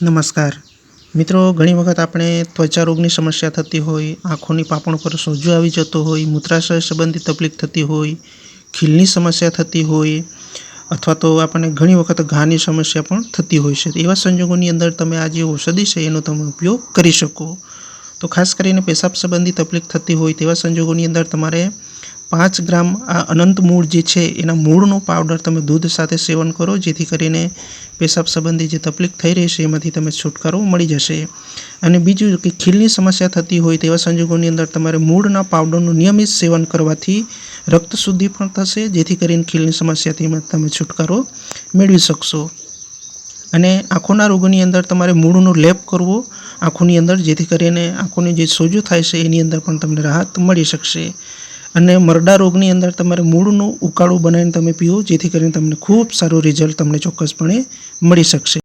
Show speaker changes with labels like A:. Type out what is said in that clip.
A: નમસ્કાર મિત્રો, ઘણી વખત આપણે ત્વચા રોગની સમસ્યા થતી હોય, આંખોની પાપણ પર સોજો આવી જતો હોય, મૂત્રાશય સંબંધી તકલીફ થતી હોય, ખીલની સમસ્યા થતી હોય, અથવા તો આપણને ઘણી વખત ઘાની સમસ્યા પણ થતી હોય છે. એવા સંજોગોની અંદર તમે આ જે ઔષધિ છે એનો તમે ઉપયોગ કરી શકો. તો ખાસ કરીને પેશાબ સંબંધી તકલીફ થતી હોય તેવા સંજોગોની અંદર તમારે 5 ગ્રામ આ અનંત મૂળ જે છે એના મૂળનો પાવડર તમે દૂધ સાથે સેવન કરો, જેથી કરીને પેશાબ સંબંધી જે તકલીફ થઈ રહી છે એમાંથી તમે છુટકારો મળી જશે. અને બીજું કે ખીલની સમસ્યા થતી હોય તેવા સંજોગોની અંદર તમારે મૂળના પાવડરનું નિયમિત સેવન કરવાથી રક્ત શુદ્ધિ પણ થશે, જેથી કરીને ખીલની સમસ્યાથી તમે છુટકારો મેળવી શકશો. અને આંખોના રોગોની અંદર તમારે મૂળનો લેપ કરવો આંખોની અંદર, જેથી કરીને આંખોની જે સોજો થાય છે એની અંદર પણ તમને રાહત મળી શકશે. અને મરડા રોગની અંદર તમારે મૂળનો ઉકાળો બનાવીને તમે પીવો, જેથી કરીને તમને ખૂબ સારું રિઝલ્ટ તમને ચોક્કસપણે મળી શકશે.